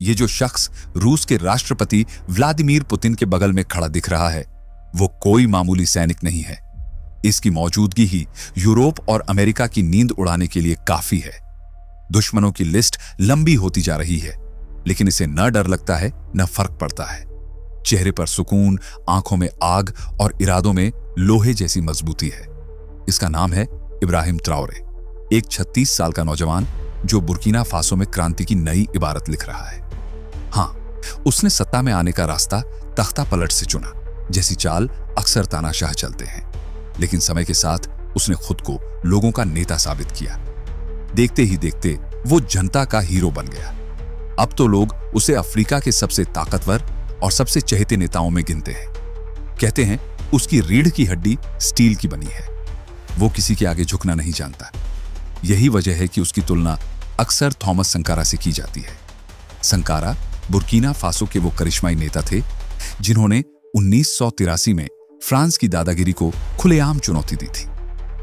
ये जो शख्स रूस के राष्ट्रपति व्लादिमीर पुतिन के बगल में खड़ा दिख रहा है, वो कोई मामूली सैनिक नहीं है। इसकी मौजूदगी ही यूरोप और अमेरिका की नींद उड़ाने के लिए काफी है। दुश्मनों की लिस्ट लंबी होती जा रही है, लेकिन इसे न डर लगता है न फर्क पड़ता है। चेहरे पर सुकून, आंखों में आग और इरादों में लोहे जैसी मजबूती है। इसका नाम है इब्राहिम ट्राओरे, एक 36 साल का नौजवान जो बुर्किना फासो में क्रांति की नई इबारत लिख रहा है। हाँ, उसने सत्ता में आने का रास्ता तख्ता पलट से चुना, जैसी चाल अक्सर तानाशाह चलते हैं। लेकिन समय के साथ उसने खुद को लोगों का नेता साबित किया। देखते ही देखते वो जनता का हीरो बन गया। अब तो लोग उसे अफ्रीका के सबसे ताकतवर और सबसे चहेते नेताओं में गिनते हैं। कहते हैं उसकी रीढ़ की हड्डी स्टील की बनी है। वो किसी के आगे झुकना नहीं जानता। यही वजह है कि उसकी तुलना अक्सर थॉमस संकारा से की जाती है। संकारा बुर्किना फासो के वो करिश्माई नेता थे जिन्होंने 1983 में फ्रांस की दादागिरी को खुलेआम चुनौती दी थी।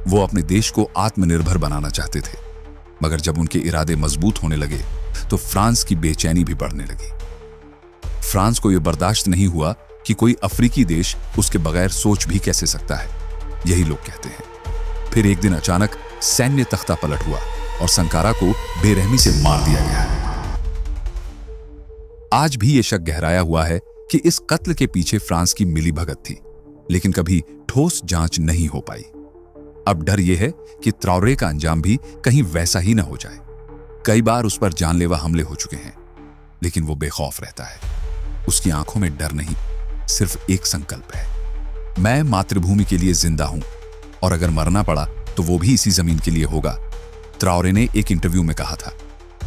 वो अपने देश को आत्मनिर्भर बनाना चाहते थे, मगर जब उनके इरादे मजबूत होने लगे तो फ्रांस की बेचैनी भी बढ़ने लगी। फ्रांस को यह बर्दाश्त नहीं हुआ कि कोई अफ्रीकी देश उसके बगैर सोच भी कैसे सकता है, यही लोग कहते हैं। फिर एक दिन अचानक सैन्य तख्ता पलट हुआ और संकारा को बेरहमी से मार दिया गया। आज भी यह शक गहराया हुआ है कि इस कत्ल के पीछे फ्रांस की मिलीभगत थी, लेकिन कभी ठोस जांच नहीं हो पाई। अब डर यह है कि ट्राओरे का अंजाम भी कहीं वैसा ही ना हो जाए। कई बार उस पर जानलेवा हमले हो चुके हैं, लेकिन वो बेखौफ रहता है। उसकी आंखों में डर नहीं, सिर्फ एक संकल्प है, मैं मातृभूमि के लिए जिंदा हूं और अगर मरना पड़ा तो वो भी इसी जमीन के लिए होगा। ट्राओरे ने एक इंटरव्यू में कहा था।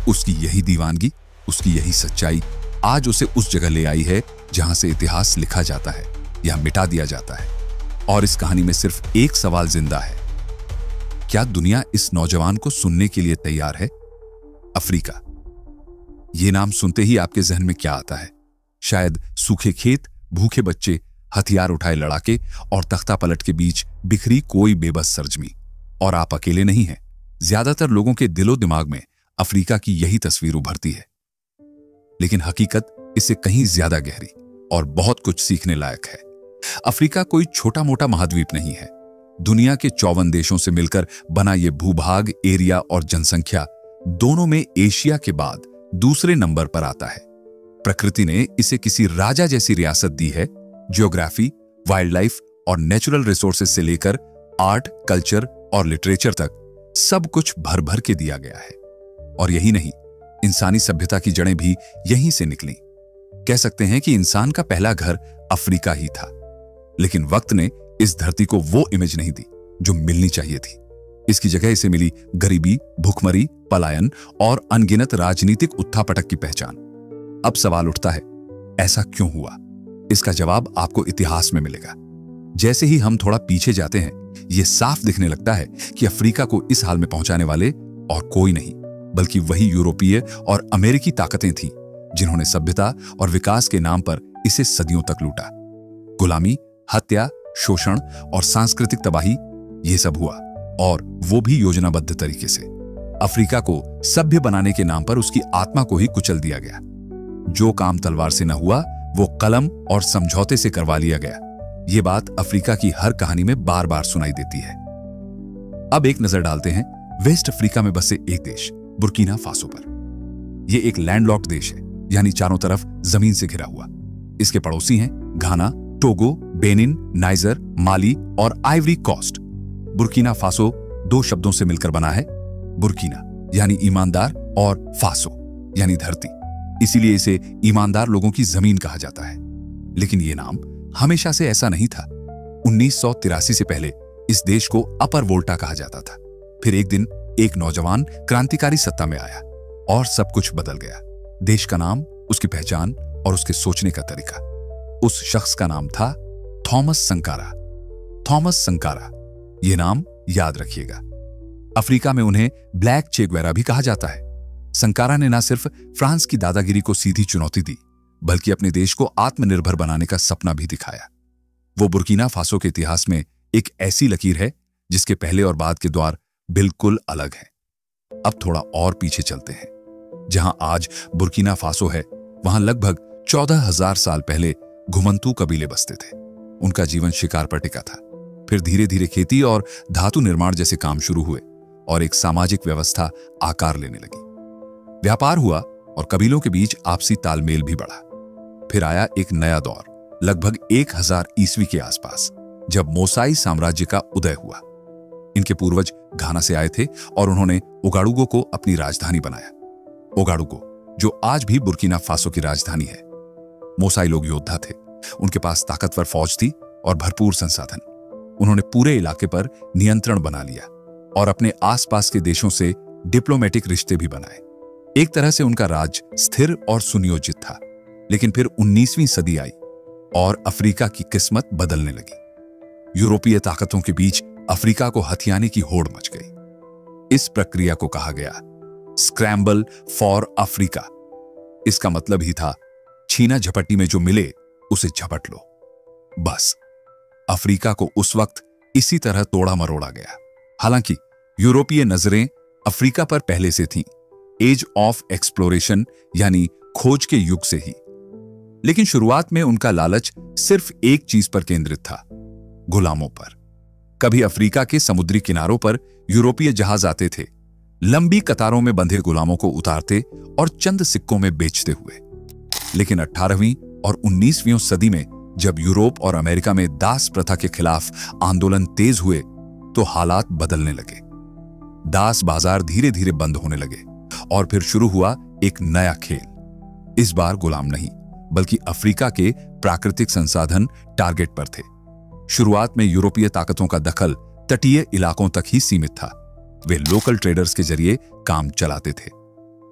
उसकी यही दीवानगी, उसकी यही सच्चाई आज उसे उस जगह ले आई है जहां से इतिहास लिखा जाता है या मिटा दिया जाता है। और इस कहानी में सिर्फ एक सवाल जिंदा है, क्या दुनिया इस नौजवान को सुनने के लिए तैयार है? अफ्रीका, यह नाम सुनते ही आपके जहन में क्या आता है? शायद सूखे खेत, भूखे बच्चे, हथियार उठाए लड़ाके और तख्ता पलट के बीच बिखरी कोई बेबस सरजमी। और आप अकेले नहीं हैं। ज्यादातर लोगों के दिलो दिमाग में अफ्रीका की यही तस्वीर उभरती है। लेकिन हकीकत इससे कहीं ज्यादा गहरी और बहुत कुछ सीखने लायक है। अफ्रीका कोई छोटा मोटा महाद्वीप नहीं है। दुनिया के 54 देशों से मिलकर बना यह भूभाग, एरिया और जनसंख्या दोनों में एशिया के बाद दूसरे नंबर पर आता है। प्रकृति ने इसे किसी राजा जैसी रियासत दी है। ज्योग्राफी, वाइल्ड लाइफ और नेचुरल रिसोर्सेज से लेकर आर्ट, कल्चर और लिटरेचर तक सब कुछ भर भर के दिया गया है। और यही नहीं, इंसानी सभ्यता की जड़ें भी यहीं से निकली। कह सकते हैं कि इंसान का पहला घर अफ्रीका ही था। लेकिन वक्त ने इस धरती को वो इमेज नहीं दी जो मिलनी चाहिए थी। इसकी जगह इसे मिली गरीबी, भुखमरी, पलायन और अनगिनत राजनीतिक उत्थापटक की पहचान। अब सवाल उठता है, ऐसा क्यों हुआ? इसका जवाब आपको इतिहास में मिलेगा। जैसे ही हम थोड़ा पीछे जाते हैं, यह साफ दिखने लगता है कि अफ्रीका को इस हाल में पहुंचाने वाले और कोई नहीं, बल्कि वही यूरोपीय और अमेरिकी ताकतें थीं जिन्होंने सभ्यता और विकास के नाम पर इसे सदियों तक लूटा। गुलामी, हत्या, शोषण और सांस्कृतिक तबाही, यह सब हुआ, और वो भी योजनाबद्ध तरीके से। अफ्रीका को सभ्य बनाने के नाम पर उसकी आत्मा को ही कुचल दिया गया। जो काम तलवार से न हुआ, वो कलम और समझौते से करवा लिया गया। ये बात अफ्रीका की हर कहानी में बार बार सुनाई देती है। अब एक नजर डालते हैं वेस्ट अफ्रीका में बसे एक देश, बुर्किना फासो पर। यह एक लैंडलॉक्ड देश है, यानी चारों तरफ जमीन से घिरा हुआ। इसके पड़ोसी हैं घाना, टोगो, बेनिन, नाइजर, माली और आइवरी कोस्ट। बुर्किना फासो दो शब्दों से मिलकर बना है, बुर्किना यानी ईमानदार और फासो यानी धरती। इसीलिए इसे ईमानदार लोगों की जमीन कहा जाता है। लेकिन यह नाम हमेशा से ऐसा नहीं था। 1983 से पहले इस देश को अपर वोल्टा कहा जाता था। फिर एक दिन एक नौजवान क्रांतिकारी सत्ता में आया और सब कुछ बदल गया। देश का नाम, उसकी पहचान और उसके सोचने का तरीका। उस शख्स का नाम था थॉमस संकारा। थॉमस संकारा, यह नाम याद रखिएगा। अफ्रीका में उन्हें ब्लैक चे ग्वेरा भी कहा जाता है। संकारा ने न सिर्फ फ्रांस की दादागिरी को सीधी चुनौती दी, बल्कि अपने देश को आत्मनिर्भर बनाने का सपना भी दिखाया। वो बुर्किना फासो के इतिहास में एक ऐसी लकीर है जिसके पहले और बाद के द्वार बिल्कुल अलग हैं। अब थोड़ा और पीछे चलते हैं। जहां आज बुर्किना फासो है, वहां लगभग 14,000 साल पहले घुमंतू कबीले बसते थे। उनका जीवन शिकार पर टिका था। फिर धीरे धीरे खेती और धातु निर्माण जैसे काम शुरू हुए और एक सामाजिक व्यवस्था आकार लेने लगी। व्यापार हुआ और कबीलों के बीच आपसी तालमेल भी बढ़ा। फिर आया एक नया दौर, लगभग 1000 ईस्वी के आसपास, जब मोसाई साम्राज्य का उदय हुआ। इनके पूर्वज घाना से आए थे और उन्होंने ओगाडुगो को अपनी राजधानी बनाया। ओगाडुगो, जो आज भी बुर्किना फासो की राजधानी है। मोसाई लोग योद्धा थे, उनके पास ताकतवर फौज थी और भरपूर संसाधन। उन्होंने पूरे इलाके पर नियंत्रण बना लिया और अपने आसपास के देशों से डिप्लोमेटिक रिश्ते भी बनाए। एक तरह से उनका राज स्थिर और सुनियोजित था। लेकिन फिर 19वीं सदी आई और अफ्रीका की किस्मत बदलने लगी। यूरोपीय ताकतों के बीच अफ्रीका को हथियाने की होड़ मच गई। इस प्रक्रिया को कहा गया स्क्रैम्बल फॉर अफ्रीका। इसका मतलब ही था छीना झपट्टी में जो मिले उसे झपट लो। बस अफ्रीका को उस वक्त इसी तरह तोड़ा मरोड़ा गया। हालांकि यूरोपीय नजरें अफ्रीका पर पहले से थीं, एज ऑफ एक्सप्लोरेशन यानी खोज के युग से ही। लेकिन शुरुआत में उनका लालच सिर्फ एक चीज पर केंद्रित था, गुलामों पर। कभी अफ्रीका के समुद्री किनारों पर यूरोपीय जहाज आते थे, लंबी कतारों में बंधे गुलामों को उतारते और चंद सिक्कों में बेचते हुए। लेकिन 18वीं और 19वीं सदी में जब यूरोप और अमेरिका में दास प्रथा के खिलाफ आंदोलन तेज हुए तो हालात बदलने लगे। दास बाजार धीरे धीरे बंद होने लगे और फिर शुरू हुआ एक नया खेल। इस बार गुलाम नहीं, बल्कि अफ्रीका के प्राकृतिक संसाधन टारगेट पर थे। शुरुआत में यूरोपीय ताकतों का दखल तटीय इलाकों तक ही सीमित था। वे लोकल ट्रेडर्स के जरिए काम चलाते थे।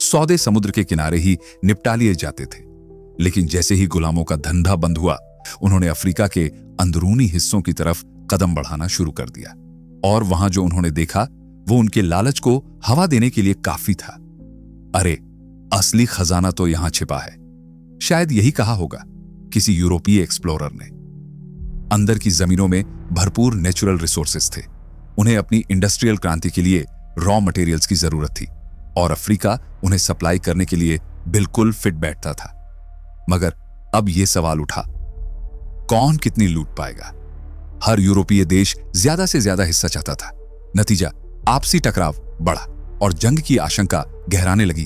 सौदे समुद्र के किनारे ही निपटा लिए जाते थे। लेकिन जैसे ही गुलामों का धंधा बंद हुआ, उन्होंने अफ्रीका के अंदरूनी हिस्सों की तरफ कदम बढ़ाना शुरू कर दिया। और वहां जो उन्होंने देखा वो उनके लालच को हवा देने के लिए काफी था। अरे, असली खजाना तो यहां छिपा है, शायद यही कहा होगा किसी यूरोपीय एक्सप्लोरर ने। अंदर की जमीनों में भरपूर नेचुरल रिसोर्सेज थे। उन्हें अपनी इंडस्ट्रियल क्रांति के लिए रॉ मटेरियल्स की जरूरत थी और अफ्रीका उन्हें सप्लाई करने के लिए बिल्कुल फिट बैठता था। मगर अब यह सवाल उठा, कौन कितनी लूट पाएगा? हर यूरोपीय देश ज्यादा से ज्यादा हिस्सा चाहता था। नतीजा, आपसी टकराव बढ़ा और जंग की आशंका गहराने लगी।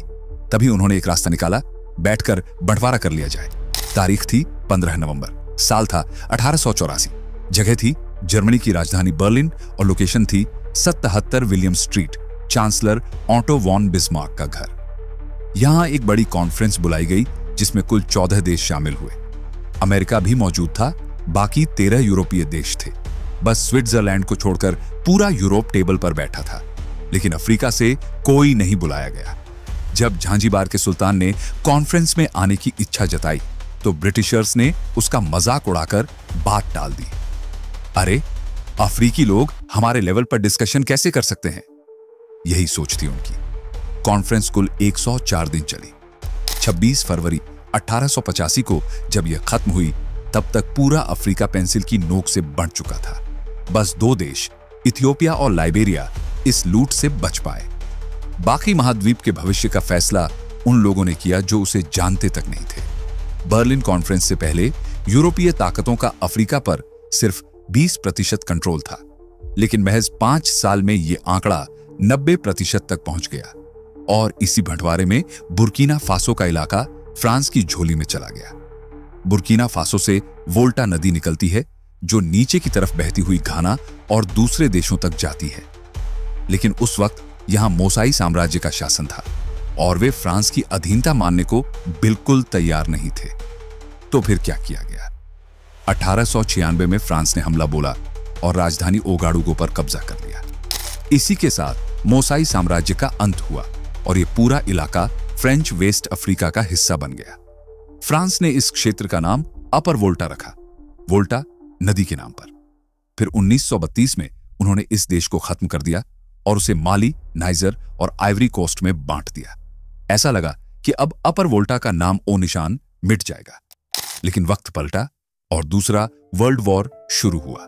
तभी उन्होंने एक रास्ता निकाला, बैठकर बंटवारा कर लिया जाए। तारीख थी 15 नवंबर, साल था 1884। जगह थी जर्मनी की राजधानी बर्लिन और लोकेशन थी 77 William Street, chancellor Otto von Bismarck का घर। यहां एक बड़ी कॉन्फ्रेंस बुलाई गई जिसमें कुल 14 देश शामिल हुए। अमेरिका भी मौजूद था, बाकी 13 यूरोपीय देश थे। बस स्विट्जरलैंड को छोड़कर पूरा यूरोप टेबल पर बैठा था। लेकिन अफ्रीका से कोई नहीं बुलाया गया। जब झांझीबार के सुल्तान ने कॉन्फ्रेंस में आने की इच्छा जताई तो ब्रिटिशर्स ने उसका मजाक उड़ाकर बात टाल दी। अरे, अफ्रीकी लोग हमारे लेवल पर डिस्कशन कैसे कर सकते हैं? यही सोच थी उनकी। कॉन्फ्रेंस कुल 104 दिन चली। 26 फरवरी 1885 को जब यह खत्म हुई, तब तक पूरा अफ्रीका पेंसिल की नोक से बंट चुका था। बस 2 देश, इथियोपिया और लाइबेरिया, इस लूट से बच पाए। बाकी महाद्वीप के भविष्य का फैसला उन लोगों ने किया जो उसे जानते तक नहीं थे। बर्लिन कॉन्फ्रेंस से पहले यूरोपीय ताकतों का अफ्रीका पर सिर्फ 20% कंट्रोल था, लेकिन महज 5 साल में यह आंकड़ा 90% तक पहुंच गया। और इसी बंटवारे में बुर्किना फासो का इलाका फ्रांस की झोली में चला गया। बुर्किना फासो से वोल्टा नदी निकलती है जो नीचे की तरफ बहती हुई घाना और दूसरे देशों तक जाती है। लेकिन उस वक्त यहां मोसाई साम्राज्य का शासन था और वे फ्रांस की अधीनता मानने को बिल्कुल तैयार नहीं थे। तो फिर क्या किया गया? 1896 में फ्रांस ने हमला बोला और राजधानी ओगाडुगो पर कब्जा कर लिया। इसी के साथ मोसाई साम्राज्य का अंत हुआ और यह पूरा इलाका फ्रेंच वेस्ट अफ्रीका का हिस्सा बन गया। फ्रांस ने इस क्षेत्र का नाम अपर वोल्टा रखा, वोल्टा नदी के नाम पर। फिर 1932 में उन्होंने इस देश को खत्म कर दिया और उसे माली, नाइजर और आइवरी कोस्ट में बांट दिया। ऐसा लगा कि अब अपर वोल्टा का नाम ओ निशान मिट जाएगा। लेकिन वक्त पलटा और दूसरा वर्ल्ड वॉर शुरू हुआ।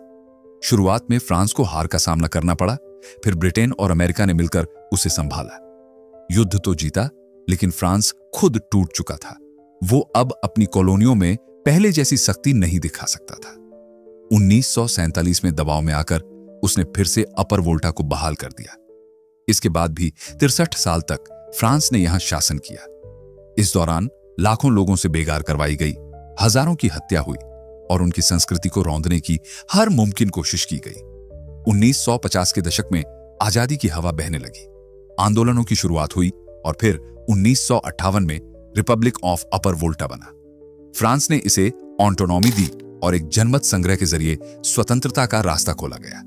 शुरुआत में फ्रांस को हार का सामना करना पड़ा, फिर ब्रिटेन और अमेरिका ने मिलकर उसे संभाला। युद्ध तो जीता, लेकिन फ्रांस खुद टूट चुका था। वो अब अपनी कॉलोनियों में पहले जैसी सख्ती नहीं दिखा सकता था। 1947 में दबाव में आकर उसने फिर से अपर वोल्टा को बहाल कर दिया। इसके बाद भी 63 साल तक फ्रांस ने यहां शासन किया। इस दौरान लाखों लोगों से बेगार करवाई गई, हजारों की हत्या हुई और उनकी संस्कृति को रौंदने की हर मुमकिन कोशिश की गई। 1950 के दशक में आजादी की हवा बहने लगी, आंदोलनों की शुरुआत हुई और फिर 1958 में रिपब्लिक ऑफ अपर वोल्टा बना। फ्रांस ने इसे ऑटोनॉमी दी और एक जनमत संग्रह के जरिए स्वतंत्रता का रास्ता खोला गया।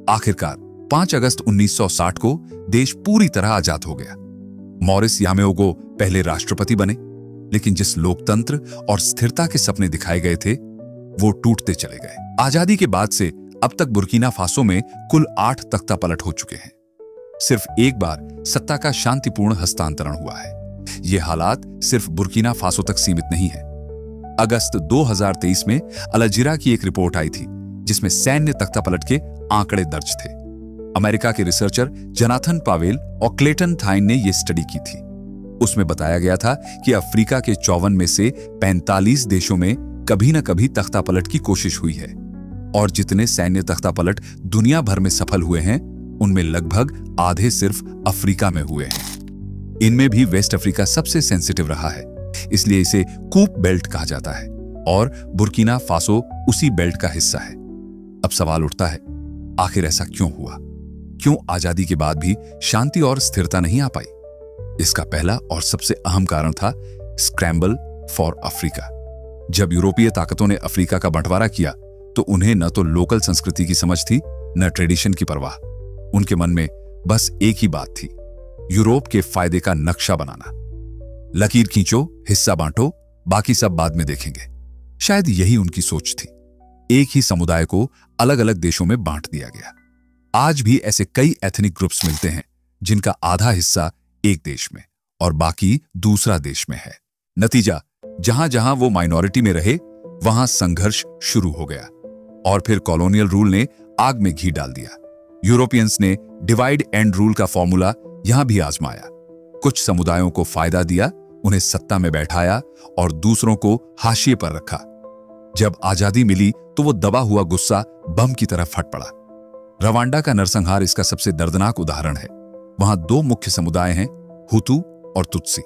आखिरकार 5 अगस्त 1960 को देश पूरी तरह आजाद हो गया। मॉरिस यामेओगो पहले राष्ट्रपति बने, लेकिन जिस लोकतंत्र और स्थिरता के सपने दिखाए गए थे वो टूटते चले गए। आजादी के बाद से अब तक बुर्किना फासो में कुल 8 तख्ता पलट हो चुके हैं। सिर्फ एक बार सत्ता का शांतिपूर्ण हस्तांतरण हुआ है। ये हालात सिर्फ बुर्किना फासो तक सीमित नहीं है। अगस्त 2023 में अलजीरा की एक रिपोर्ट आई थी जिसमें सैन्य तख्ता पलट के आंकड़े दर्ज थे। अमेरिका के रिसर्चर जोनाथन पावेल और क्लेटन थाइन ने यह स्टडी की थी। उसमें बताया गया था कि अफ्रीका के 54 में से 45 देशों में कभी न कभी तख्ता पलट की कोशिश हुई है और जितने सैन्य तख्ता पलट दुनिया भर में सफल हुए हैं उनमें लगभग आधे सिर्फ अफ्रीका में हुए हैं। इनमें भी वेस्ट अफ्रीका सबसे सेंसिटिव रहा है, इसलिए इसे कूप बेल्ट कहा जाता है और बुर्किना फासो उसी बेल्ट का हिस्सा है। अब सवाल उठता है, आखिर ऐसा क्यों हुआ? क्यों आजादी के बाद भी शांति और स्थिरता नहीं आ पाई? इसका पहला और सबसे अहम कारण था स्क्रैम्बल फॉर अफ्रीका। जब यूरोपीय ताकतों ने अफ्रीका का बंटवारा किया तो उन्हें न तो लोकल संस्कृति की समझ थी न ट्रेडिशन की परवाह। उनके मन में बस एक ही बात थी, यूरोप के फायदे का नक्शा बनाना। लकीर खींचो, हिस्सा बांटो, बाकी सब बाद में देखेंगे। शायद यही उनकी सोच थी। एक ही समुदाय को अलग अलग देशों में बांट दिया गया। आज भी ऐसे कई एथनिक ग्रुप्स मिलते हैं जिनका आधा हिस्सा एक देश में और बाकी दूसरा देश में है। नतीजा, जहां जहां वो माइनॉरिटी में रहे वहां संघर्ष शुरू हो गया और फिर कॉलोनियल रूल ने आग में घी डाल दिया। यूरोपियंस ने डिवाइड एंड रूल का फॉर्मूला यहां भी आजमाया। कुछ समुदायों को फायदा दिया, उन्हें सत्ता में बैठाया और दूसरों को हाशिए पर रखा। जब आजादी मिली तो वो दबा हुआ गुस्सा बम की तरह फट पड़ा। रवांडा का नरसंहार इसका सबसे दर्दनाक उदाहरण है। वहां 2 मुख्य समुदाय हैं, हुतू और तुत्सी।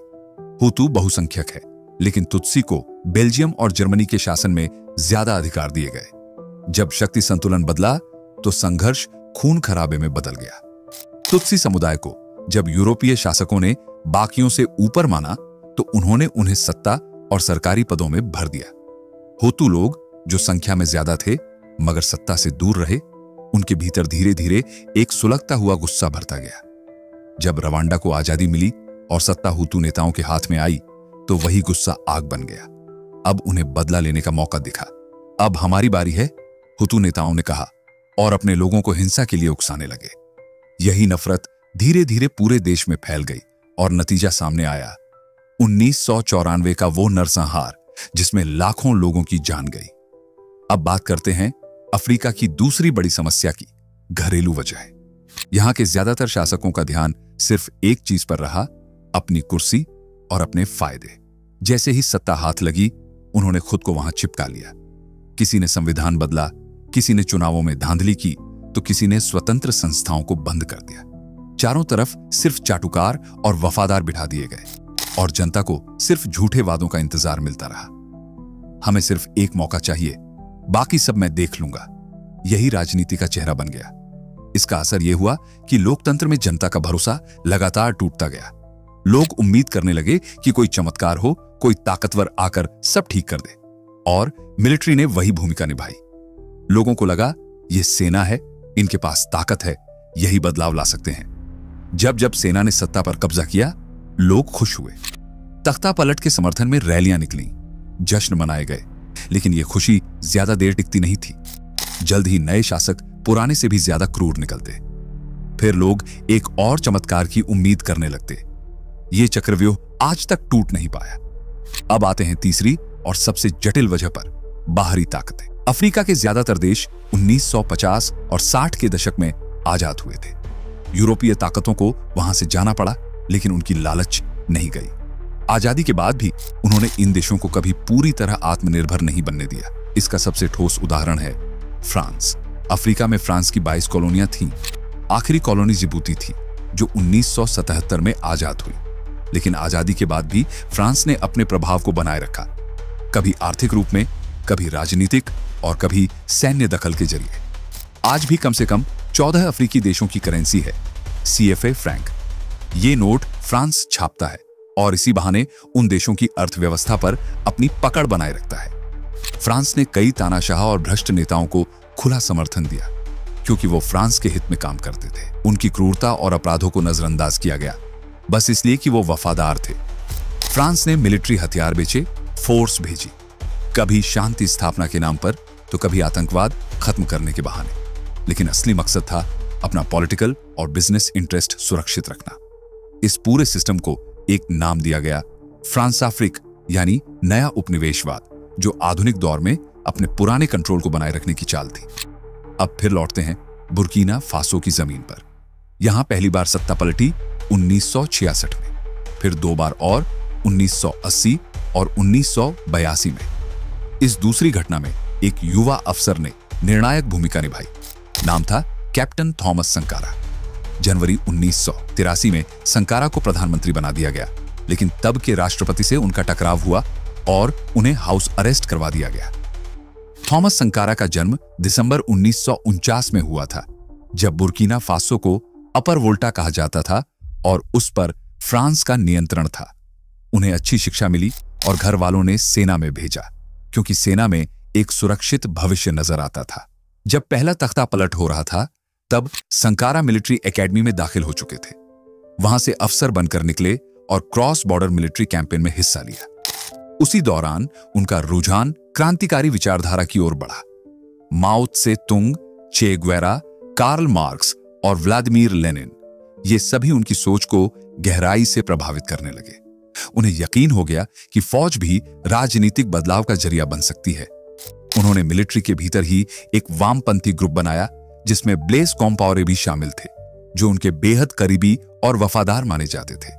हुतू बहुसंख्यक है, लेकिन तुत्सी को बेल्जियम और जर्मनी के शासन में ज्यादा अधिकार दिए गए। जब शक्ति संतुलन बदला तो संघर्ष खून खराबे में बदल गया। तुत्सी समुदाय को जब यूरोपीय शासकों ने बाकियों से ऊपर माना तो उन्होंने उन्हें सत्ता और सरकारी पदों में भर दिया। हुतू लोग जो संख्या में ज्यादा थे मगर सत्ता से दूर रहे, उनके भीतर धीरे धीरे एक सुलगता हुआ गुस्सा भरता गया। जब रवांडा को आजादी मिली और सत्ता हुतू नेताओं के हाथ में आई तो वही गुस्सा आग बन गया। अब उन्हें बदला लेने का मौका दिखा। अब हमारी बारी है, हुतू नेताओं ने कहा और अपने लोगों को हिंसा के लिए उकसाने लगे। यही नफरत धीरे धीरे पूरे देश में फैल गई और नतीजा सामने आया, 1994 का वो नरसंहार जिसमें लाखों लोगों की जान गई। अब बात करते हैं अफ्रीका की दूसरी बड़ी समस्या की, घरेलू वजह। यहां के ज्यादातर शासकों का ध्यान सिर्फ एक चीज पर रहा, अपनी कुर्सी और अपने फायदे। जैसे ही सत्ता हाथ लगी उन्होंने खुद को वहां चिपका लिया। किसी ने संविधान बदला, किसी ने चुनावों में धांधली की तो किसी ने स्वतंत्र संस्थाओं को बंद कर दिया। चारों तरफ सिर्फ चाटुकार और वफादार बिठा दिए गए और जनता को सिर्फ झूठे वादों का इंतजार मिलता रहा। हमें सिर्फ एक मौका चाहिए, बाकी सब मैं देख लूंगा। यही राजनीति का चेहरा बन गया। इसका असर यह हुआ कि लोकतंत्र में जनता का भरोसा लगातार टूटता गया। लोग उम्मीद करने लगे कि कोई चमत्कार हो, कोई ताकतवर आकर सब ठीक कर दे, और मिलिट्री ने वही भूमिका निभाई। लोगों को लगा यह सेना है, इनके पास ताकत है, यही बदलाव ला सकते हैं। जब जब सेना ने सत्ता पर कब्जा किया, लोग खुश हुए। तख्ता पलट के समर्थन में रैलियां निकली, जश्न मनाए गए, लेकिन यह खुशी ज्यादा देर टिकती नहीं थी। जल्द ही नए शासक पुराने से भी ज्यादा क्रूर निकलते। फिर लोग एक और चमत्कार की उम्मीद करने लगते। यह चक्रव्यूह आज तक टूट नहीं पाया। अब आते हैं तीसरी और सबसे जटिल वजह पर, बाहरी ताकतें। अफ्रीका के ज्यादातर देश 1950 और 60 के दशक में आजाद हुए थे। यूरोपीय ताकतों को वहां से जाना पड़ा, लेकिन उनकी लालच नहीं गई। आजादी के बाद भी उन्होंने इन देशों को कभी पूरी तरह आत्मनिर्भर नहीं बनने दिया। इसका सबसे ठोस उदाहरण है फ्रांस। अफ्रीका में फ्रांस की 22 कॉलोनियां थीं। आखिरी कॉलोनी जिबूती थी, जो 1977 में आजाद हुई। लेकिन आजादी के बाद भी फ्रांस ने अपने प्रभाव को बनाए रखा, कभी आर्थिक रूप में, कभी राजनीतिक और कभी सैन्य दखल के जरिए। आज भी कम से कम 14 अफ्रीकी देशों की करेंसी है CFA फ्रैंक। ये नोट फ्रांस छापता है और इसी बहाने उन देशों की अर्थव्यवस्था पर अपनी पकड़ बनाए रखता है। फ्रांस ने कई तानाशाह और भ्रष्ट नेताओं को खुला समर्थन दिया, क्योंकि वो फ्रांस के हित में काम करते थे। उनकी क्रूरता और अपराधों को नजरअंदाज किया गया, बस इसलिए कि वो वफादार थे। फ्रांस ने मिलिट्री हथियार बेचे, फोर्स भेजी, कभी शांति स्थापना के नाम पर तो कभी आतंकवाद खत्म करने के बहाने। लेकिन असली मकसद था अपना पॉलिटिकल और बिजनेस इंटरेस्ट सुरक्षित रखना। इस पूरे सिस्टम को एक नाम दिया गया फ्रांसाफ्रिक, यानी नया उपनिवेशवाद, जो आधुनिक दौर में अपने पुराने कंट्रोल को बनाए रखने की चाल थी। अब फिर लौटते हैं बुर्किना फासो की जमीन पर। यहां पहली बार सत्ता पलटी 1966 में, फिर 2 बार और 1980 और 1982 में। इस दूसरी घटना में एक युवा अफसर ने निर्णायक भूमिका निभाई। नाम था कैप्टन थॉमस संकारा। जनवरी 1983 में संकारा को प्रधानमंत्री बना दिया गया, लेकिन तब के राष्ट्रपति से उनका टकराव हुआ और उन्हें हाउस अरेस्ट करवा दिया गया। थॉमस संकारा का जन्म दिसंबर 1949 में हुआ था, जब बुर्किना फासो को अपर वोल्टा कहा जाता था और उस पर फ्रांस का नियंत्रण था। उन्हें अच्छी शिक्षा मिली और घर वालों ने सेना में भेजा, क्योंकि सेना में एक सुरक्षित भविष्य नजर आता था। जब पहला तख्ता पलट हो रहा था, तब संकारा मिलिट्री एकेडमी में दाखिल हो चुके थे। वहां से अफसर बनकर निकले और क्रॉस बॉर्डर मिलिट्री कैंपेन में हिस्सा लिया। उसी दौरान उनका रुझान क्रांतिकारी विचारधारा की ओर बढ़ा। माओ त्से तुंग, चे ग्वेरा, कार्ल मार्क्स और व्लादिमीर लेनिन, ये सभी उनकी सोच को गहराई से प्रभावित करने लगे। उन्हें यकीन हो गया कि फौज भी राजनीतिक बदलाव का जरिया बन सकती है। उन्होंने मिलिट्री के भीतर ही एक वामपंथी ग्रुप बनाया, जिसमें ब्लेस कॉम्पावरे भी शामिल थे, जो उनके बेहद करीबी और वफादार माने जाते थे।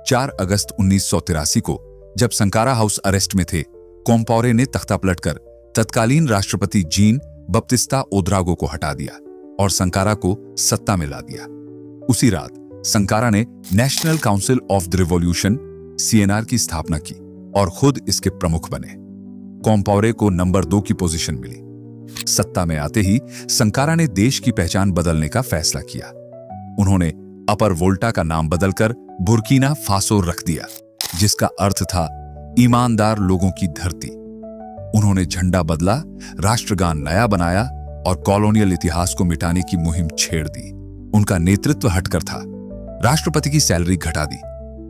4 अगस्त 1983 को जब संकारा हाउस अरेस्ट में थे, कॉम्पावरे ने तख्ता पलटकर तत्कालीन राष्ट्रपति जीन बप्तिस्ता ओद्रागो को हटा दिया और संकारा को सत्ता में ला दिया। उसी रात संकारा ने national council of the revolution CNR की स्थापना की और खुद इसके प्रमुख बने। कॉम्पावरे को नंबर 2 की पोजीशन मिली। सत्ता में आते ही संकारा ने देश की पहचान बदलने का फैसला किया। उन्होंने अपर वोल्टा का नाम बदलकर बुर्किना फासो रख दिया, जिसका अर्थ था ईमानदार लोगों की धरती। उन्होंने झंडा बदला, राष्ट्रगान नया बनाया और कॉलोनियल इतिहास को मिटाने की मुहिम छेड़ दी। उनका नेतृत्व हटकर था। राष्ट्रपति की सैलरी घटा दी,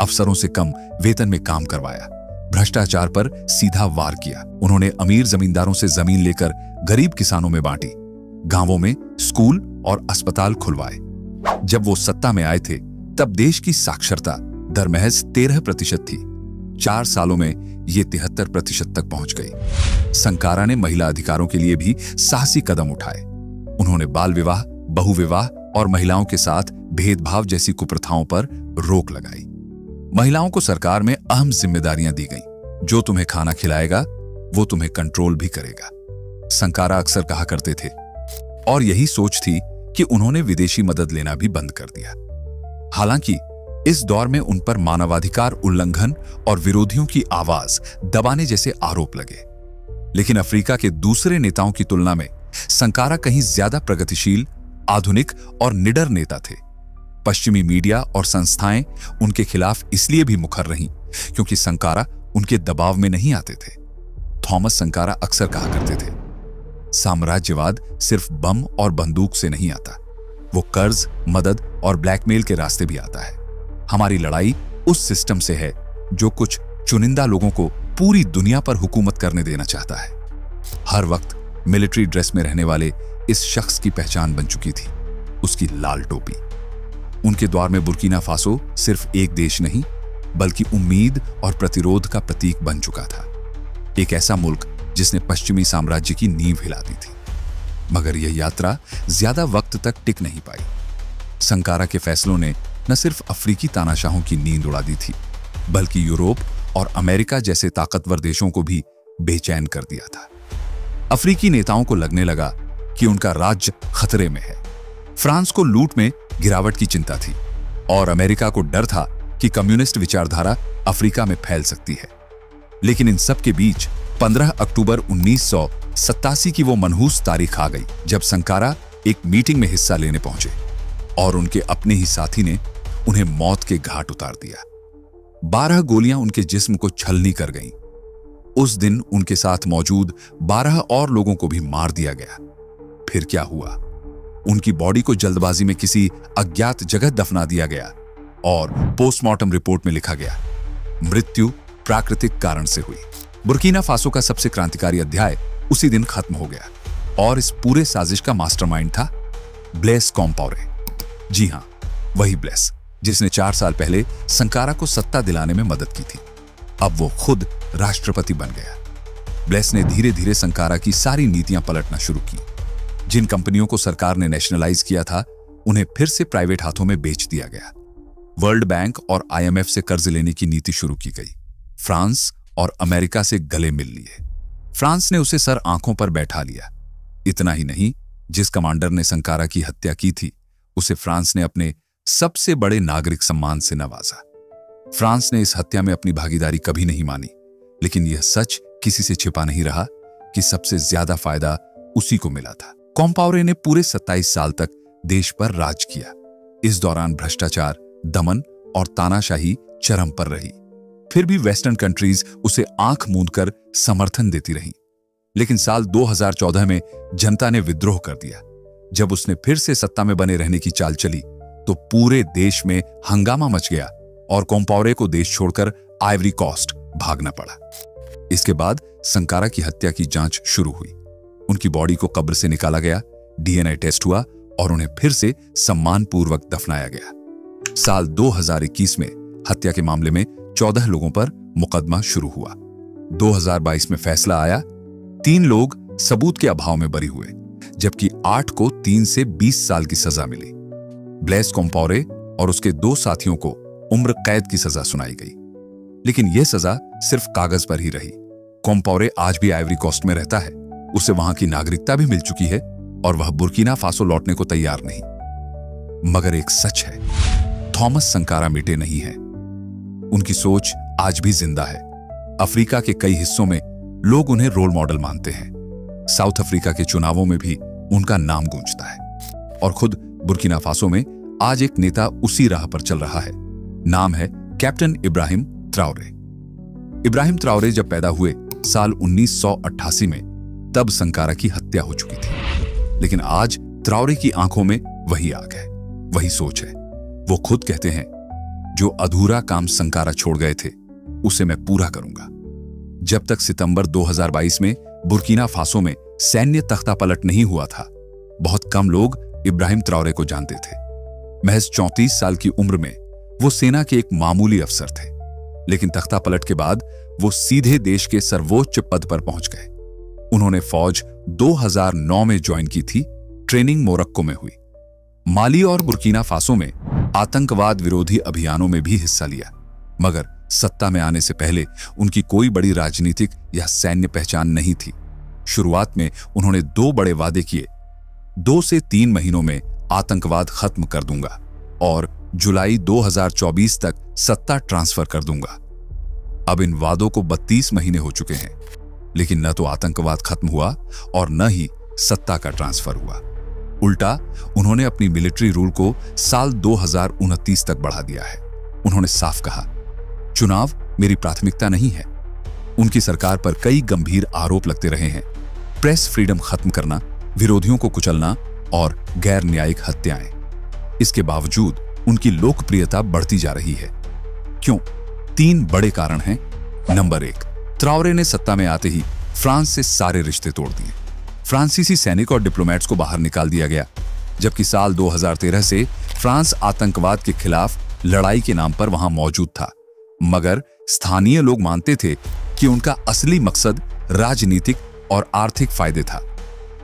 अफसरों से कम वेतन में काम करवाया, भ्रष्टाचार पर सीधा वार किया। उन्होंने अमीर जमींदारों से जमीन लेकर गरीब किसानों में बांटी, गांवों में स्कूल और अस्पताल खुलवाए। जब वो सत्ता में आए थे, तब देश की साक्षरता दर महज 13% थी। 4 सालों में ये 73% तक पहुंच गई। संकारा ने महिला अधिकारों के लिए भी साहसी कदम उठाए। उन्होंने बाल विवाह, बहुविवाह और महिलाओं के साथ भेदभाव जैसी कुप्रथाओं पर रोक लगाई। महिलाओं को सरकार में अहम जिम्मेदारियां दी गईं। जो तुम्हें खाना खिलाएगा, वो तुम्हें कंट्रोल भी करेगा, संकारा अक्सर कहा करते थे। और यही सोच थी कि उन्होंने विदेशी मदद लेना भी बंद कर दिया। हालांकि इस दौर में उन पर मानवाधिकार उल्लंघन और विरोधियों की आवाज दबाने जैसे आरोप लगे। लेकिन अफ्रीका के दूसरे नेताओं की तुलना में संकारा कहीं ज्यादा प्रगतिशील, आधुनिक और निडर नेता थे। पश्चिमी मीडिया और संस्थाएं उनके खिलाफ इसलिए भी मुखर रहीं क्योंकि संकारा उनके दबाव में नहीं आते थे। थॉमस संकारा अक्सर कहा करते थे, साम्राज्यवाद सिर्फ बम और बंदूक से नहीं आता, वो कर्ज, मदद और ब्लैकमेल के रास्ते भी आता है। हमारी लड़ाई उस सिस्टम से है जो कुछ चुनिंदा लोगों को पूरी दुनिया पर हुकूमत करने देना चाहता है। हर वक्त मिलिट्री ड्रेस में रहने वाले इस शख्स की पहचान बन चुकी थी, उसकी लाल टोपी। उनके द्वार में बुर्किना फासो सिर्फ एक देश नहीं, बल्कि उम्मीद और प्रतिरोध का प्रतीक बन चुका था। एक ऐसा मुल्क जिसने पश्चिमी साम्राज्य की नींव हिला दी थी। मगर यह यात्रा ज्यादा वक्त तक टिक नहीं पाई। संकारा के फैसलों ने न सिर्फ अफ्रीकी तानाशाहों की नींद उड़ा दी थी, बल्कि यूरोप और अमेरिका जैसे ताकतवर देशों को भी बेचैन कर दिया था। अफ्रीकी नेताओं को लगने लगा कि उनका राज्य खतरे में है। फ्रांस को लूट में गिरावट की चिंता थी और अमेरिका को डर था कि कम्युनिस्ट विचारधारा अफ्रीका में फैल सकती है। लेकिन इन सब के बीच 15 अक्टूबर 1987 की वो मनहूस तारीख आ गई जब संकारा एक मीटिंग में हिस्सा लेने पहुंचे और उनके अपने ही साथी ने उन्हें मौत के घाट उतार दिया। 12 गोलियां उनके जिस्म को छलनी कर गईं। उस दिन उनके साथ मौजूद 12 और लोगों को भी मार दिया गया। फिर क्या हुआ? उनकी बॉडी को जल्दबाजी में किसी अज्ञात जगह दफना दिया गया और पोस्टमार्टम रिपोर्ट में लिखा गया, मृत्यु प्राकृतिक कारण से हुई। बुर्किना फासो का सबसे क्रांतिकारी अध्याय उसी दिन खत्म हो गया और इस पूरे साजिश का मास्टरमाइंड था ब्लेस कॉम्पाओरे। जी हां, वही ब्लेस जिसने 4 साल पहले संकारा को सत्ता दिलाने में मदद की थी। अब वो खुद राष्ट्रपति बन गया। ब्लेस ने धीरे धीरे संकारा की सारी नीतियां पलटना शुरू की। जिन कंपनियों को सरकार ने नेशनलाइज किया था, उन्हें फिर से प्राइवेट हाथों में बेच दिया गया। वर्ल्ड बैंक और IMF से कर्ज लेने की नीति शुरू की गई। फ्रांस और अमेरिका से गले मिल लिए। फ्रांस ने उसे सर आंखों पर बैठा लिया। इतना ही नहीं, जिस कमांडर ने संकारा की हत्या की थी, उसे फ्रांस ने अपने सबसे बड़े नागरिक सम्मान से नवाजा। फ्रांस ने इस हत्या में अपनी भागीदारी कभी नहीं मानी, लेकिन यह सच किसी से छिपा नहीं रहा कि सबसे ज्यादा फायदा उसी को मिला था। कॉम्पाओरे ने पूरे 27 साल तक देश पर राज किया। इस दौरान भ्रष्टाचार, दमन और तानाशाही चरम पर रही। फिर भी वेस्टर्न कंट्रीज उसे आंख मूंदकर समर्थन देती रहीं। लेकिन साल 2014 में जनता ने विद्रोह कर दिया। जब उसने फिर से सत्ता में बने रहने की चाल चली तो पूरे देश में हंगामा मच गया और कॉम्पाओरे को देश छोड़कर आइवरी कोस्ट भागना पड़ा। इसके बाद संकारा की हत्या की जांच शुरू हुई। उनकी बॉडी को कब्र से निकाला गया, DNA टेस्ट हुआ और उन्हें फिर से सम्मानपूर्वक दफनाया गया। साल 2021 में हत्या के मामले में 14 लोगों पर मुकदमा शुरू हुआ। 2022 में फैसला आया, 3 लोग सबूत के अभाव में बरी हुए, जबकि 8 को 3 से 20 साल की सजा मिली। ब्लेस कॉम्पाओरे और उसके 2 साथियों को उम्र कैद की सजा सुनाई गई, लेकिन यह सजा सिर्फ कागज पर ही रही। कॉम्पाओरे आज भी आइवरी कोस्ट में रहता है। उसे वहां की नागरिकता भी मिल चुकी है और वह बुर्किना फासो लौटने को तैयार नहीं। मगर एक सच है, थॉमस संकारा मिटे नहीं है। उनकी सोच आज भी जिंदा है। अफ्रीका के कई हिस्सों में लोग उन्हें रोल मॉडल मानते हैं। साउथ अफ्रीका के चुनावों में भी उनका नाम गूंजता है और खुद बुर्किना फासो में आज एक नेता उसी राह पर चल रहा है। नाम है captain Ibrahim Traore. Ibrahim Traore जब पैदा हुए साल 1988 में, तब संकारा की हत्या हो चुकी थी। लेकिन आज ट्राओरे की आंखों में वही आग है, वही सोच है। वो खुद कहते हैं, जो अधूरा काम संकारा छोड़ गए थे उसे मैं पूरा करूंगा। जब तक सितंबर 2022 में बुर्किना फासो में सैन्य तख्तापलट नहीं हुआ था, बहुत कम लोग इब्राहिम ट्राओरे को जानते थे। महज 34 साल की उम्र में वो सेना के एक मामूली अफसर थे, लेकिन तख्तापलट के बाद वो सीधे देश के सर्वोच्च पद पर पहुंच गए। उन्होंने फौज 2009 में ज्वाइन की थी। ट्रेनिंग मोरक्को में हुई। माली और बुर्किना फासो में आतंकवाद विरोधी अभियानों में भी हिस्सा लिया, मगर सत्ता में आने से पहले उनकी कोई बड़ी राजनीतिक या सैन्य पहचान नहीं थी। शुरुआत में उन्होंने 2 बड़े वादे किए, 2 से 3 महीनों में आतंकवाद खत्म कर दूंगा और जुलाई 2024 तक सत्ता ट्रांसफर कर दूंगा। अब इन वादों को 32 महीने हो चुके हैं, लेकिन न तो आतंकवाद खत्म हुआ और न ही सत्ता का ट्रांसफर हुआ। उल्टा उन्होंने अपनी मिलिट्री रूल को साल 2029 तक बढ़ा दिया है। उन्होंने साफ कहा, चुनाव मेरी प्राथमिकता नहीं है। उनकी सरकार पर कई गंभीर आरोप लगते रहे हैं, प्रेस फ्रीडम खत्म करना, विरोधियों को कुचलना और गैर न्यायिक हत्याएं। इसके बावजूद उनकी लोकप्रियता बढ़ती जा रही है। क्यों? 3 बड़े कारण हैं। नंबर 1, ट्राओरे ने सत्ता में आते ही फ्रांस से सारे रिश्ते तोड़ दिए। फ्रांसीसी सैनिक और डिप्लोमेट्स को बाहर निकाल दिया गया, जबकि साल 2013 से फ्रांस आतंकवाद के खिलाफ लड़ाई के नाम पर वहां मौजूद था। मगर स्थानीय लोग मानते थे कि उनका असली मकसद राजनीतिक और आर्थिक फायदे था।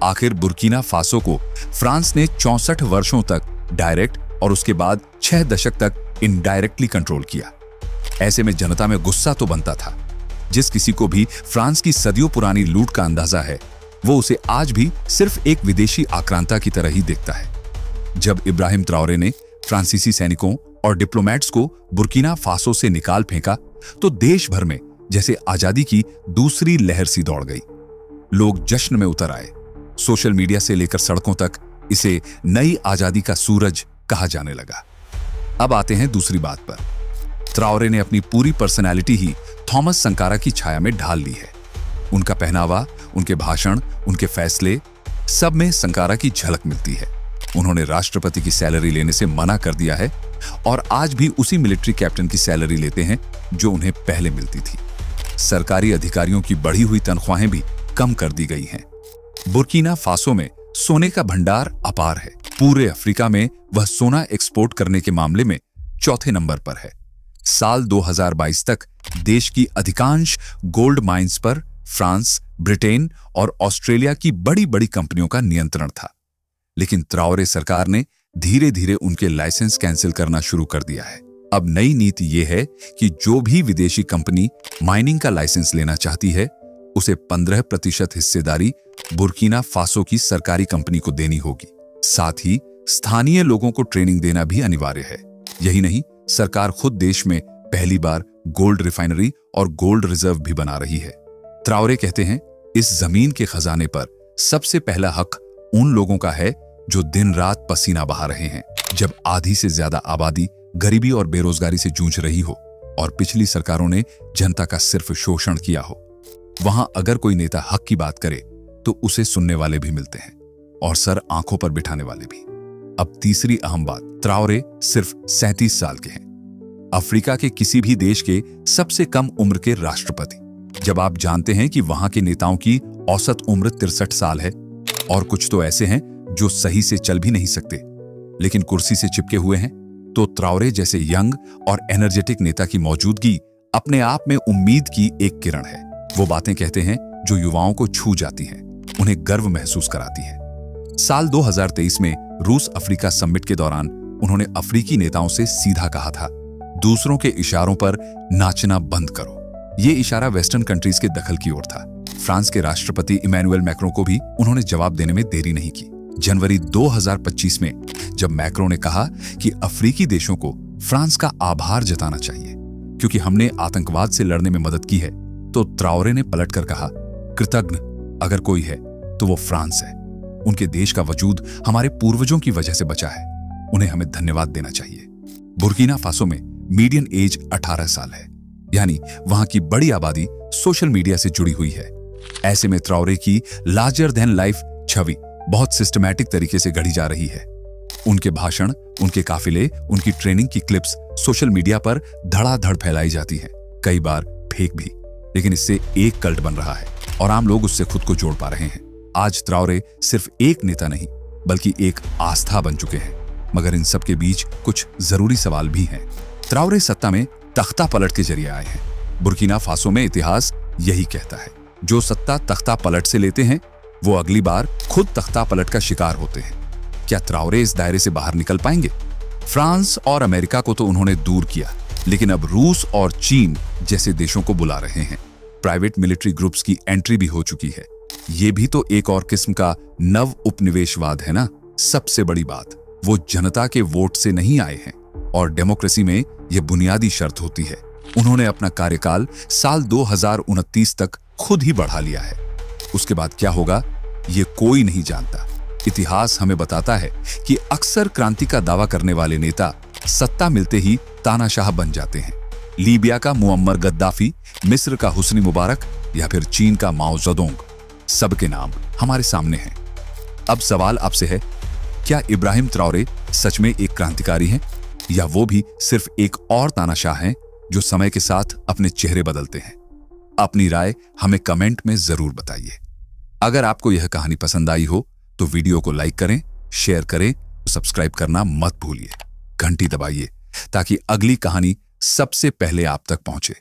आखिर बुर्किना फासो को फ्रांस ने 64 वर्षों तक डायरेक्ट और उसके बाद 6 दशक तक इनडायरेक्टली कंट्रोल किया। ऐसे में जनता में गुस्सा तो बनता था। जिस किसी को भी फ्रांस की सदियों पुरानी लूट का अंदाजा है, वो उसे आज भी सिर्फ एक विदेशी आक्रांता की तरह ही देखता है। जब इब्राहिम ट्राओरे ने फ्रांसीसी सैनिकों और डिप्लोमेट्स को बुर्किना फासो से निकाल फेंका, तो देश भर में जैसे आजादी की दूसरी लहर सी दौड़ गई। लोग जश्न में उतर आए। सोशल मीडिया से लेकर सड़कों तक इसे नई आजादी का सूरज कहा जाने लगा। अब आते हैं दूसरी बात पर। ट्राओरे ने अपनी पूरी पर्सनैलिटी ही थॉमस संकारा की छाया में ढाल ली है। उनका पहनावा, उनके भाषण, उनके फैसले, सब में संकारा की झलक मिलती है। उन्होंने राष्ट्रपति की सैलरी लेने से मना कर दिया है और आज भी उसी मिलिट्री कैप्टन की सैलरी लेते हैं जो उन्हें पहले मिलती थी। सरकारी अधिकारियों की बढ़ी हुई तनख्वाहें भी कम कर दी गई हैं। बुर्किना फासो में सोने का भंडार अपार है। पूरे अफ्रीका में वह सोना एक्सपोर्ट करने के मामले में चौथे नंबर पर है। साल 2022 तक देश की अधिकांश गोल्ड माइंस पर फ्रांस, ब्रिटेन और ऑस्ट्रेलिया की बड़ी बड़ी कंपनियों का नियंत्रण था। लेकिन ट्राओरे सरकार ने धीरे धीरे उनके लाइसेंस कैंसिल करना शुरू कर दिया है। अब नई नीति यह है कि जो भी विदेशी कंपनी माइनिंग का लाइसेंस लेना चाहती है, उसे 15% हिस्सेदारी बुर्किना फासो की सरकारी कंपनी को देनी होगी। साथ ही स्थानीय लोगों को ट्रेनिंग देना भी अनिवार्य है। यही नहीं, सरकार खुद देश में पहली बार गोल्ड रिफाइनरी और गोल्ड रिजर्व भी बना रही है। ट्राओरे कहते हैं, इस जमीन के खजाने पर सबसे पहला हक उन लोगों का है जो दिन रात पसीना बहा रहे हैं। जब आधी से ज्यादा आबादी गरीबी और बेरोजगारी से जूझ रही हो और पिछली सरकारों ने जनता का सिर्फ शोषण किया हो, वहां अगर कोई नेता हक की बात करे तो उसे सुनने वाले भी मिलते हैं और सर आंखों पर बिठाने वाले भी। अब तीसरी अहम बात, ट्राओरे सिर्फ 37 साल के हैं। अफ्रीका के किसी भी देश के सबसे कम उम्र के राष्ट्रपति। जब आप जानते हैं कि वहां के नेताओं की औसत उम्र 63 साल है और कुछ तो ऐसे हैं जो सही से चल भी नहीं सकते लेकिन कुर्सी से चिपके हुए हैं, तो ट्राओरे जैसे यंग और एनर्जेटिक नेता की मौजूदगी अपने आप में उम्मीद की एक किरण है। वो बातें कहते हैं जो युवाओं को छू जाती हैं, उन्हें गर्व महसूस कराती है। साल 2023 में रूस अफ्रीका समिट के दौरान उन्होंने अफ्रीकी नेताओं से सीधा कहा था, दूसरों के इशारों पर नाचना बंद करो। ये इशारा वेस्टर्न कंट्रीज के दखल की ओर था। फ्रांस के राष्ट्रपति इमैनुअल मैक्रों को भी उन्होंने जवाब देने में देरी नहीं की। जनवरी 2025 में जब मैक्रों ने कहा कि अफ्रीकी देशों को फ्रांस का आभार जताना चाहिए क्योंकि हमने आतंकवाद से लड़ने में मदद की है, तो ट्राओरे ने पलटकर कहा, कृतज्ञ अगर कोई है तो वो फ्रांस है। उनके देश का वजूद हमारे पूर्वजों की वजह से बचा है, उन्हें हमें धन्यवाद देना चाहिए। बुर्किना फासो में मीडियन एज 18 साल है, यानी वहां की बड़ी आबादी सोशल मीडिया से जुड़ी हुई है। ऐसे में ट्राओरे की लार्जर देन लाइफ छवि बहुत सिस्टमैटिक तरीके से गढ़ी जा रही है। उनके भाषण, उनके काफिले, उनकी ट्रेनिंग की क्लिप्स सोशल मीडिया पर धड़ाधड़ फैलाई जाती हैं, कई बार फेक भी, लेकिन इससे एक कल्ट बन रहा है और आम लोग उससे खुद को जोड़ पा रहे हैं। आज ट्राओरे सिर्फ एक नेता नहीं बल्कि एक आस्था बन चुके हैं। मगर इन सब के बीच कुछ जरूरी सवाल भी हैं। ट्राओरे सत्ता में तख्ता पलट के जरिए आए हैं। बुर्किना फासो में इतिहास यही कहता है, जो सत्ता तख्ता पलट से लेते हैं वो अगली बार खुद तख्ता पलट का शिकार होते हैं। क्या ट्राओरे इस दायरे से बाहर निकल पाएंगे? फ्रांस और अमेरिका को तो उन्होंने दूर किया, लेकिन अब रूस और चीन जैसे देशों को बुला रहे हैं। प्राइवेट मिलिट्री ग्रुप्स की एंट्री भी हो चुकी है। ये भी तो एक और किस्म का नव उपनिवेशवाद है ना। सबसे बड़ी बात, वो जनता के वोट से नहीं आए हैं और डेमोक्रेसी में यह बुनियादी शर्त होती है। उन्होंने अपना कार्यकाल साल 2029 तक खुद ही बढ़ा लिया है। उसके बाद क्या होगा ये कोई नहीं जानता। इतिहास हमें बताता है कि अक्सर क्रांति का दावा करने वाले नेता सत्ता मिलते ही तानाशाह बन जाते हैं। लीबिया का मुअम्मर गद्दाफी, मिस्र का हुस्नी मुबारक या फिर चीन का माओ ज़ेडोंग, सबके नाम हमारे सामने हैं। अब सवाल आपसे है, क्या इब्राहिम ट्राओरे सच में एक क्रांतिकारी हैं या वो भी सिर्फ एक और तानाशाह हैं जो समय के साथ अपने चेहरे बदलते हैं? अपनी राय हमें कमेंट में जरूर बताइए। अगर आपको यह कहानी पसंद आई हो तो वीडियो को लाइक करें, शेयर करें, सब्सक्राइब करना मत भूलिए। घंटी दबाइए ताकि अगली कहानी सबसे पहले आप तक पहुंचे।